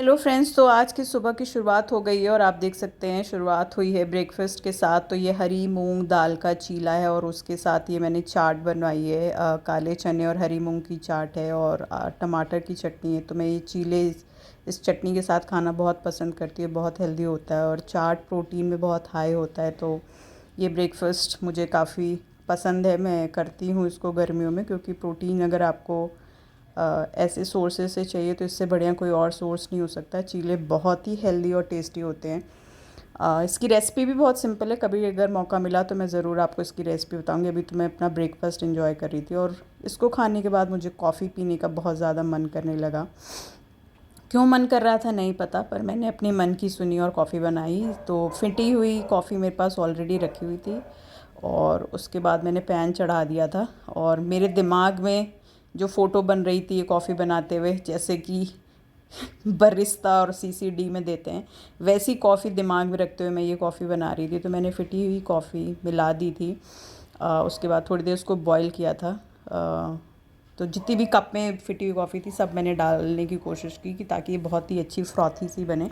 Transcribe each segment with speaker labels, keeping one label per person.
Speaker 1: Hello friends, तो आज की सुबह की शुरुआत हो गई है और आप देख सकते हैं शुरुआत हुई है ब्रेकफास्ट के साथ। तो ये हरी मूंग दाल का चीला है और उसके साथ ये मैंने चाट बनवाई है। काले चने और हरी मूंग की चाट है और टमाटर की चटनी है। तो मैं ये चीले इस चटनी के साथ खाना बहुत पसंद करती हूँ। बहुत हेल्दी होता है और चाट प्रोटीन में बहुत हाई होता है। तो ये ब्रेकफास्ट मुझे काफ़ी पसंद है। मैं करती हूँ इसको गर्मियों में, क्योंकि प्रोटीन अगर आपको ऐसे सोर्सेज से चाहिए तो इससे बढ़िया कोई और सोर्स नहीं हो सकता। चीले बहुत ही हेल्दी और टेस्टी होते हैं। इसकी रेसिपी भी बहुत सिंपल है। कभी अगर मौका मिला तो मैं ज़रूर आपको इसकी रेसिपी बताऊंगी। अभी तो मैं अपना ब्रेकफास्ट एंजॉय कर रही थी और इसको खाने के बाद मुझे कॉफ़ी पीने का बहुत ज़्यादा मन करने लगा। क्यों मन कर रहा था नहीं पता, पर मैंने अपने मन की सुनी और कॉफ़ी बनाई। तो फिटी हुई कॉफ़ी मेरे पास ऑलरेडी रखी हुई थी और उसके बाद मैंने पैन चढ़ा दिया था। और मेरे दिमाग में जो फ़ोटो बन रही थी ये कॉफ़ी बनाते हुए, जैसे कि बरिस्ता और सीसीडी में देते हैं, वैसी कॉफ़ी दिमाग में रखते हुए मैं ये कॉफ़ी बना रही थी। तो मैंने फिटी हुई कॉफ़ी मिला दी थी। उसके बाद थोड़ी देर उसको बॉईल किया था। तो जितनी भी कप में फिटी हुई कॉफ़ी थी सब मैंने डालने की कोशिश की कि ताकि ये बहुत ही अच्छी फ्रॉथी सी बने।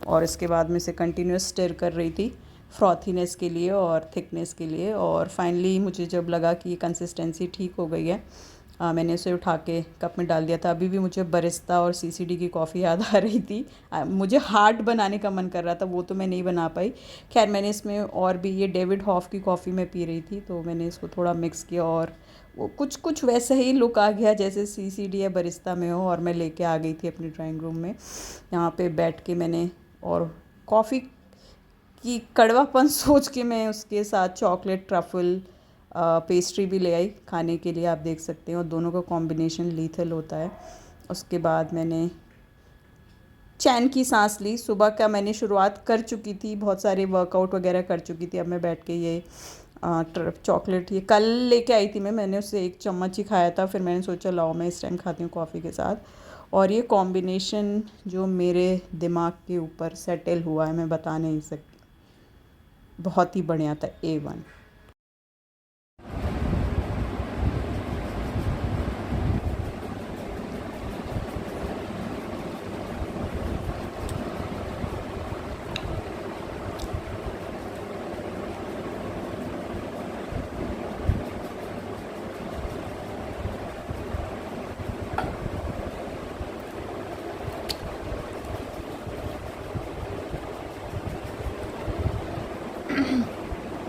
Speaker 1: और इसके बाद मैं इसे कंटिन्यूस स्टिर कर रही थी फ्रॉथीनेस के लिए और थिकनेस के लिए। और फाइनली मुझे जब लगा कि ये कंसिस्टेंसी ठीक हो गई है, मैंने उसे उठा के कप में डाल दिया था। अभी भी मुझे बरिस्ता और सीसीडी की कॉफ़ी याद आ रही थी। मुझे हार्ड बनाने का मन कर रहा था, वो तो मैं नहीं बना पाई। खैर मैंने इसमें और भी ये डेविड हॉफ की कॉफ़ी मैं पी रही थी, तो मैंने इसको थोड़ा मिक्स किया और वो कुछ कुछ वैसा ही लुक आ गया जैसे सीसीडी या बरिस्ता में हो। और मैं लेके आ गई थी अपने ड्राइंग रूम में। यहाँ पे बैठ के मैंने और कॉफ़ी की कड़वापन सोच के मैं उसके साथ चॉकलेट ट्रफ़ल पेस्ट्री भी ले आई खाने के लिए। आप देख सकते हैं और दोनों का कॉम्बिनेशन लीथल होता है। उसके बाद मैंने चैन की सांस ली। सुबह का मैंने शुरुआत कर चुकी थी, बहुत सारे वर्कआउट वगैरह कर चुकी थी। अब मैं बैठ के ये चॉकलेट ये कल लेके आई थी मैंने उससे एक चम्मच ही खाया था। फिर मैंने सोचा लाओ मैं इस टाइम खाती हूँ कॉफ़ी के साथ। और ये कॉम्बिनेशन जो मेरे दिमाग के ऊपर सेटल हुआ है मैं बता नहीं सकती। बहुत ही बढ़िया था, A1।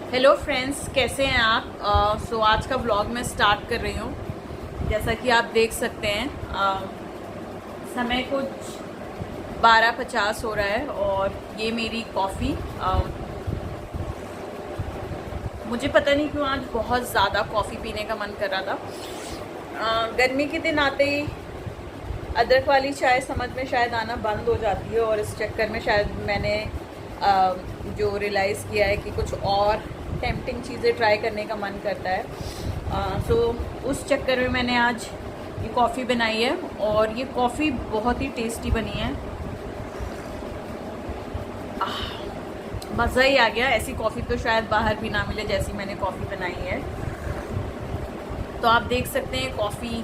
Speaker 1: हेलो फ्रेंड्स, कैसे हैं आप? आज का व्लॉग मैं स्टार्ट कर रही हूँ। जैसा कि आप देख सकते हैं समय कुछ 12:50 हो रहा है और ये मेरी कॉफ़ी। मुझे पता नहीं क्यों आज बहुत ज़्यादा कॉफ़ी पीने का मन कर रहा था। गर्मी के दिन आते ही अदरक वाली चाय समझ में शायद आना बंद हो जाती है और इस चक्कर में शायद मैंने जो रियलाइज़ किया है कि कुछ और टेम्पटिंग चीज़ें ट्राई करने का मन करता है। उस चक्कर में मैंने आज ये कॉफ़ी बनाई है और ये कॉफ़ी बहुत ही टेस्टी बनी है। मज़ा ही आ गया। ऐसी कॉफ़ी तो शायद बाहर भी ना मिले जैसी मैंने कॉफ़ी बनाई है। तो आप देख सकते हैं कॉफ़ी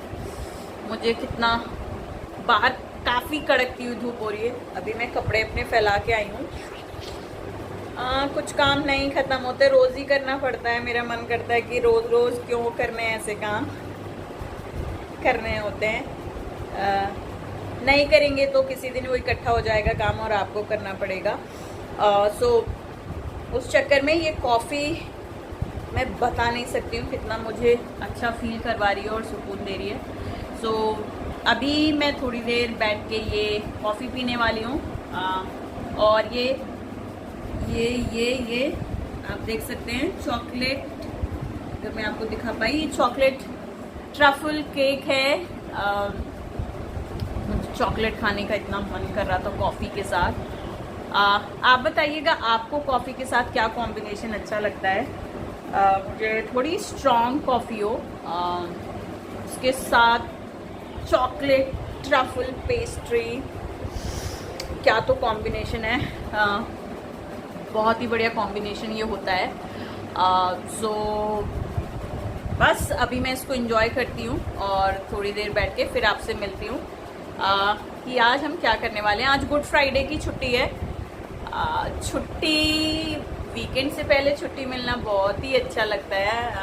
Speaker 1: मुझे कितना, बाहर काफ़ी कड़कती हुई धूप हो रही है। अभी मैं कपड़े अपने फैला के आई हूँ। कुछ काम नहीं ख़त्म होते, रोज़ ही करना पड़ता है। मेरा मन करता है कि रोज़ रोज़ क्यों करने ऐसे काम करने होते हैं। नहीं करेंगे तो किसी दिन वो इकट्ठा हो जाएगा काम और आपको करना पड़ेगा। उस चक्कर में ये कॉफ़ी मैं बता नहीं सकती हूँ कितना मुझे अच्छा फील करवा रही है और सुकून दे रही है। अभी मैं थोड़ी देर बैठ के ये कॉफ़ी पीने वाली हूँ। और ये आप देख सकते हैं चॉकलेट, अगर मैं आपको दिखा पाई, ये चॉकलेट ट्रफल केक है। मुझे चॉकलेट खाने का इतना मन कर रहा था कॉफ़ी के साथ। आप बताइएगा आपको कॉफ़ी के साथ क्या कॉम्बिनेशन अच्छा लगता है? मुझे थोड़ी स्ट्रॉन्ग कॉफ़ी हो, उसके साथ चॉकलेट ट्रफल पेस्ट्री, क्या तो कॉम्बिनेशन है। बहुत ही बढ़िया कॉम्बिनेशन ये होता है। बस अभी मैं इसको एंजॉय करती हूँ और थोड़ी देर बैठ के फिर आपसे मिलती हूँ। कि आज हम क्या करने वाले हैं। आज गुड फ्राइडे की छुट्टी है। छुट्टी, वीकेंड से पहले छुट्टी मिलना बहुत ही अच्छा लगता है।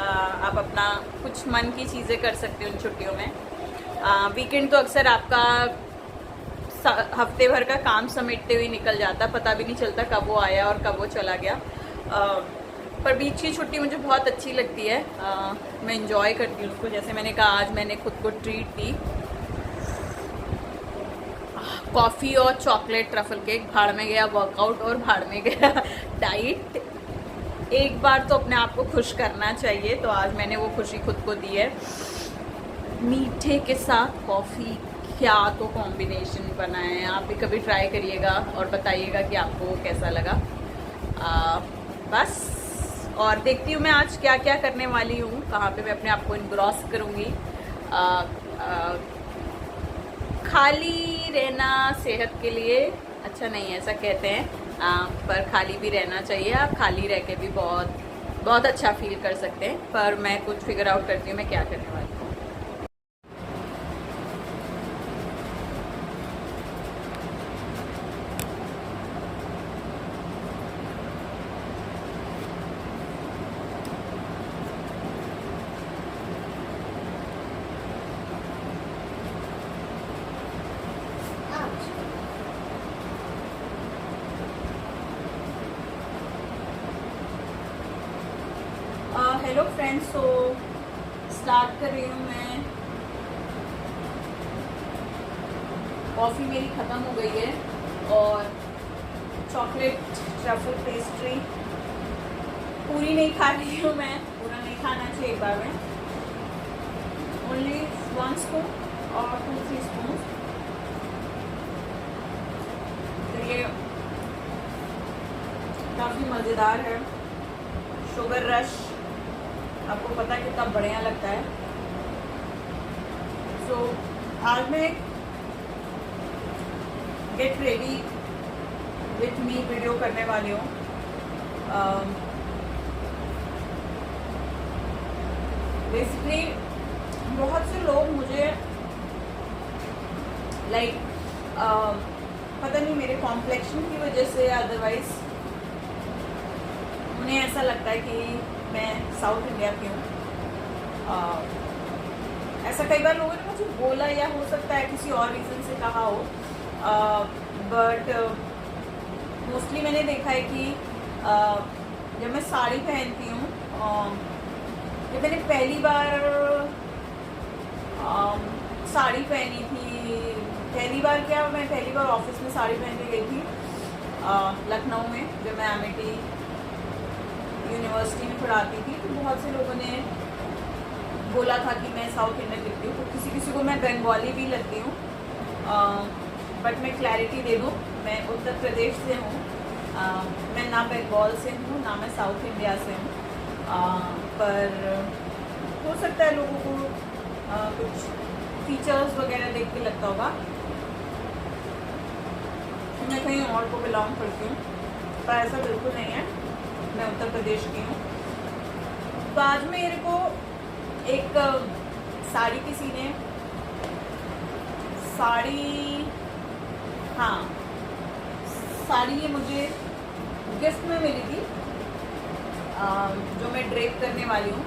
Speaker 1: आप अपना कुछ मन की चीज़ें कर सकते हो उन छुट्टियों में। वीकेंड तो अक्सर आपका हफ्ते भर का काम समेटते हुए निकल जाता, पता भी नहीं चलता कब वो आया और कब वो चला गया। पर बीच की छुट्टी मुझे बहुत अच्छी लगती है। मैं इंजॉय करती हूँ उसको। जैसे मैंने कहा, आज मैंने खुद को ट्रीट दी, कॉफ़ी और चॉकलेट ट्रफल केक। भाड़ में गया वर्कआउट और भाड़ में गया डाइट। एक बार तो अपने आप को खुश करना चाहिए, तो आज मैंने वो खुशी खुद को दी है। मीठे के साथ कॉफ़ी, क्या तो कॉम्बिनेशन बना है। आप भी कभी ट्राई करिएगा और बताइएगा कि आपको कैसा लगा। बस, और देखती हूँ मैं आज क्या क्या करने वाली हूँ, कहाँ पे मैं अपने आप को इनग्रॉस करूँगी। खाली रहना सेहत के लिए अच्छा नहीं है, ऐसा कहते हैं। पर खाली भी रहना चाहिए। आप खाली रह के भी बहुत बहुत अच्छा फील कर सकते हैं। पर मैं कुछ फिगर आउट करती हूँ मैं क्या करने वाली हूँ। हेलो फ्रेंड्स, तो स्टार्ट कर रही हूँ मैं। कॉफ़ी मेरी ख़त्म हो गई है और चॉकलेट ट्रफल पेस्ट्री पूरी नहीं खा रही हूँ मैं। पूरा नहीं खाना चाहिए एक बार में, ओनली 1 स्पून और 2-3 स्पून। तो ये काफ़ी मज़ेदार है। शुगर रश आपको पता है कितना बढ़िया लगता है। सो आज मैं get ready with me video करने वाली हूँ। बेसिकली बहुत से लोग मुझे पता नहीं मेरे कॉम्प्लेक्शन की वजह से, अदरवाइज उन्हें ऐसा लगता है कि मैं साउथ इंडिया की हूँ। ऐसा कई बार लोगों ने मुझे बोला, या हो सकता है किसी और रीज़न से कहा हो। बट मोस्टली मैंने देखा है कि जब मैं साड़ी पहनती हूँ, जब मैंने पहली बार साड़ी पहनी थी, पहली बार क्या, मैं पहली बार ऑफिस में साड़ी पहन के गई थी लखनऊ में, जब मैं एमिटी यूनिवर्सिटी में पढ़ाती थी। तो बहुत से लोगों ने बोला था कि मैं साउथ इंडियन लगती हूँ, तो किसी किसी को मैं बंगाली भी लगती हूँ। बट मैं क्लैरिटी दे दूँ, मैं उत्तर प्रदेश से हूँ। मैं ना बंगाल से हूँ ना मैं साउथ इंडिया से हूँ। पर हो सकता है लोगों को कुछ फीचर्स वगैरह देख के लगता होगा मैं कहीं और को बिलोंग करती हूँ, पर ऐसा बिल्कुल नहीं है। मैं उत्तर प्रदेश की हूँ। तो आज मेरे को एक साड़ी किसी ने साड़ी ये मुझे गिफ्ट में मिली थी, जो मैं ड्रेप करने वाली हूँ।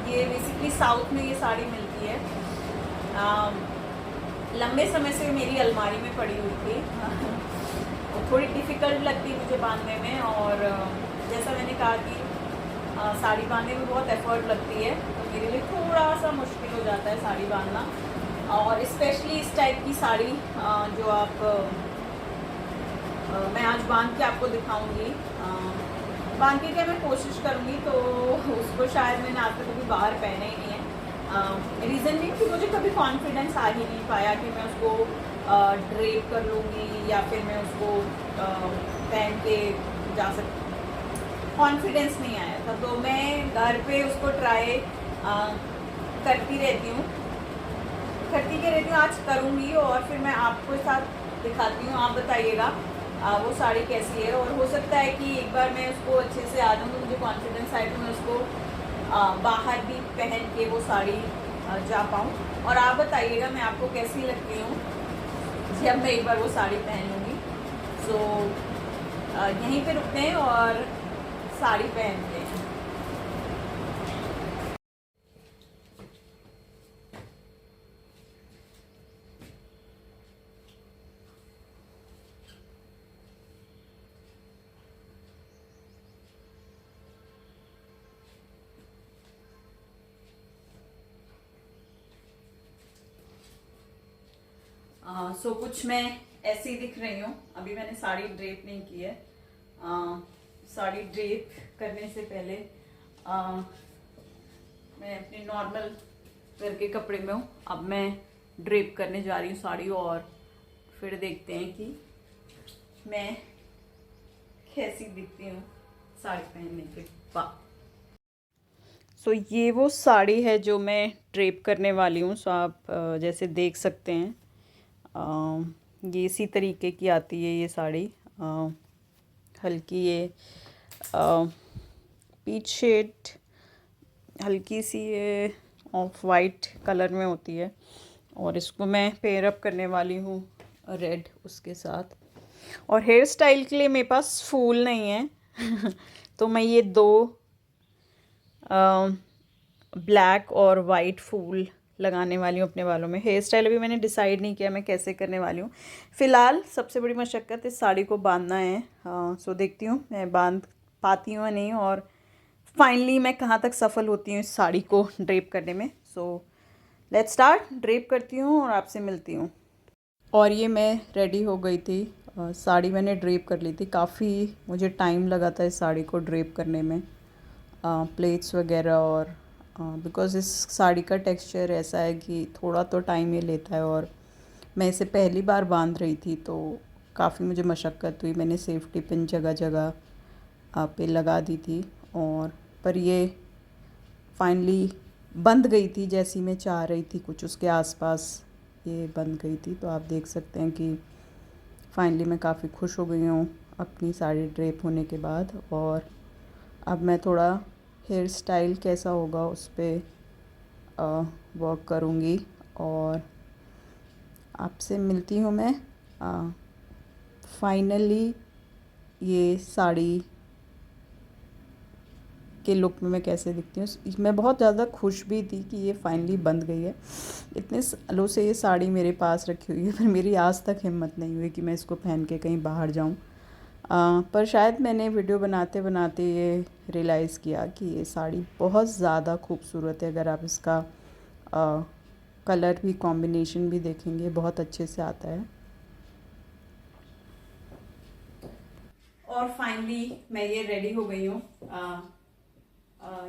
Speaker 1: ये बेसिकली साउथ में ये साड़ी मिलती है। लंबे समय से मेरी अलमारी में पड़ी हुई थी। थोड़ी डिफ़िकल्ट लगती है मुझे बांधने में, और जैसा मैंने कहा कि साड़ी बांधने में बहुत एफर्ट लगती है, तो मेरे लिए थोड़ा सा मुश्किल हो जाता है साड़ी बांधना। और स्पेशली इस टाइप की साड़ी जो मैं आज बांध के आपको दिखाऊंगी। बांध के क्या मैं कोशिश करूँगी, तो उसको शायद मैंने आज तक कभी बाहर पहना ही नहीं है। रीज़न भी कि मुझे कभी कॉन्फिडेंस आ ही नहीं पाया कि मैं उसको ड्रेप कर लूँगी या फिर मैं उसको पहन के जा सकती। कॉन्फिडेंस नहीं आया था, तो मैं घर पे उसको ट्राई करती रहती हूँ। आज करूँगी और फिर मैं आपको साथ दिखाती हूँ। आप बताइएगा वो साड़ी कैसी है, और हो सकता है कि एक बार मैं उसको अच्छे से आ जाऊँ तो मुझे कॉन्फिडेंस आए तो मैं उसको बाहर भी पहन के वो साड़ी जा पाऊँ। और आप बताइएगा मैं आपको कैसी लगती हूँ जब मैं एक बार वो साड़ी पहन लूँगी। सो यहीं पे रुकते हैं और साड़ी पहनते हैं। सो कुछ मैं ऐसे ही दिख रही हूँ। अभी मैंने साड़ी ड्रेप नहीं की है। साड़ी ड्रेप करने से पहले मैं अपने नॉर्मल वेयर के कपड़े में हूँ। अब मैं ड्रेप करने जा रही हूँ साड़ी, और फिर देखते हैं कि मैं कैसी दिखती हूँ साड़ी पहनने के बाद। सो ये वो साड़ी है जो मैं ड्रेप करने वाली हूँ। सो आप जैसे देख सकते हैं ये इसी तरीके की आती है ये साड़ी। हल्की ये पीच शेड, हल्की सी ये ऑफ वाइट कलर में होती है, और इसको मैं पेयर अप करने वाली हूँ रेड उसके साथ। और हेयर स्टाइल के लिए मेरे पास फूल नहीं है तो मैं ये दो ब्लैक और वाइट फूल लगाने वाली हूँ अपने बालों में। हेयर स्टाइल अभी मैंने डिसाइड नहीं किया मैं कैसे करने वाली हूँ। फ़िलहाल सबसे बड़ी मशक्क़त इस साड़ी को बांधना है। सो देखती हूँ मैं बांध पाती हूँ या नहीं, और फाइनली मैं कहाँ तक सफल होती हूँ इस साड़ी को ड्रेप करने में। So let's start. ड्रेप करती हूँ और आपसे मिलती हूँ। और ये मैं रेडी हो गई थी। साड़ी मैंने ड्रेप कर ली थी। काफ़ी मुझे टाइम लगा था इस साड़ी को ड्रेप करने में, प्लेट्स वगैरह, और बिकॉज़ इस साड़ी का टेक्सचर ऐसा है कि थोड़ा तो टाइम ये लेता है। और मैं इसे पहली बार बांध रही थी तो काफ़ी मुझे मशक्क़त हुई। मैंने सेफ्टी पिन जगह जगह पे लगा दी थी, और पर ये फाइनली बंध गई थी जैसी मैं चाह रही थी, कुछ उसके आसपास ये बंध गई थी। तो आप देख सकते हैं कि फाइनली मैं काफ़ी खुश हो गई हूँ अपनी साड़ी ड्रेप होने के बाद। और अब मैं थोड़ा हेयर स्टाइल कैसा होगा उस पर वर्क करूँगी, और आपसे मिलती हूँ मैं फाइनली ये साड़ी के लुक में मैं कैसे दिखती हूँ। मैं बहुत ज़्यादा खुश भी थी कि ये फाइनली बंध गई है। इतने सालों से ये साड़ी मेरे पास रखी हुई है, पर मेरी आज तक हिम्मत नहीं हुई कि मैं इसको पहन के कहीं बाहर जाऊँ। पर शायद मैंने वीडियो बनाते बनाते ये रियलाइज़ किया कि ये साड़ी बहुत ज़्यादा खूबसूरत है। अगर आप इसका कलर भी कॉम्बिनेशन भी देखेंगे बहुत अच्छे से आता है। और फाइनली मैं ये रेडी हो गई हूँ।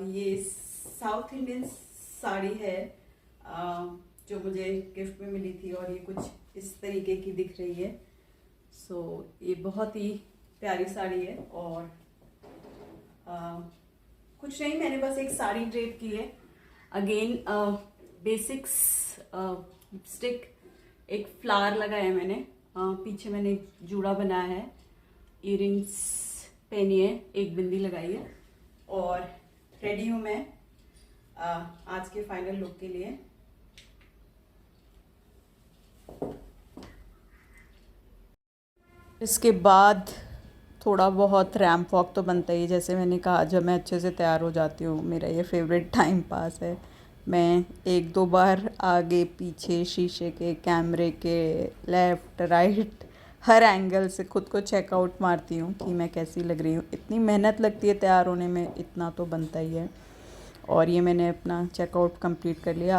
Speaker 1: ये साउथ इंडियन साड़ी है जो मुझे गिफ्ट में मिली थी, और ये कुछ इस तरीके की दिख रही है। सो ये बहुत ही प्यारी साड़ी है। और कुछ नहीं, मैंने बस एक साड़ी ड्रेप की है। अगेन बेसिक्स स्टिक, एक फ्लावर लगाया है मैंने, पीछे मैंने एक जूड़ा बनाया है, इयरिंग्स पहनी है, एक बिंदी लगाई है, और रेडी हूँ मैं आज के फाइनल लुक के लिए। इसके बाद थोड़ा बहुत रैम्प वॉक तो बनता ही है। जैसे मैंने कहा, जब मैं अच्छे से तैयार हो जाती हूँ, मेरा ये फेवरेट टाइम पास है। मैं एक दो बार आगे पीछे शीशे के, कैमरे के, लेफ़्ट राइट, हर एंगल से खुद को चेकआउट मारती हूँ कि मैं कैसी लग रही हूँ। इतनी मेहनत लगती है तैयार होने में, इतना तो बनता ही है। और ये मैंने अपना चेकआउट कंप्लीट कर लिया।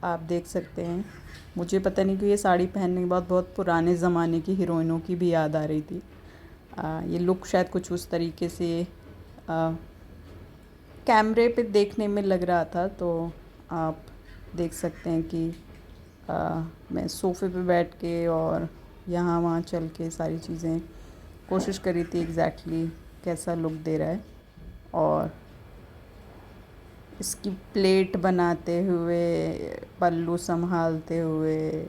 Speaker 1: आप देख सकते हैं, मुझे पता नहीं कि ये साड़ी पहनने के बाद बहुत पुराने ज़माने की हीरोइनों की भी याद आ रही थी। ये लुक शायद कुछ उस तरीके से कैमरे पे देखने में लग रहा था। तो आप देख सकते हैं कि मैं सोफ़े पे बैठ के और यहाँ वहाँ चल के सारी चीज़ें कोशिश करी थी एग्जैक्टली कैसा लुक दे रहा है। और इसकी प्लेट बनाते हुए, पल्लू संभालते हुए,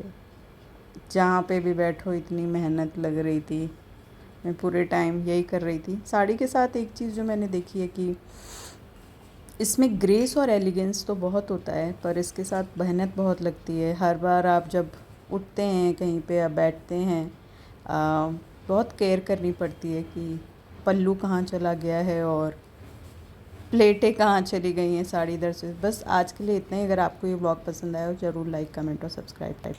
Speaker 1: जहाँ पे भी बैठो इतनी मेहनत लग रही थी। मैं पूरे टाइम यही कर रही थी। साड़ी के साथ एक चीज़ जो मैंने देखी है कि इसमें ग्रेस और एलिगेंस तो बहुत होता है, पर इसके साथ मेहनत बहुत लगती है। हर बार आप जब उठते हैं कहीं पे या बैठते हैं, बहुत केयर करनी पड़ती है कि पल्लू कहाँ चला गया है और प्लेटें कहाँ चली गई हैं, साड़ी इधर से। बस आज के लिए इतना ही। अगर आपको ये ब्लॉग पसंद आया हो ज़रूर लाइक कमेंट और सब्सक्राइब टाइप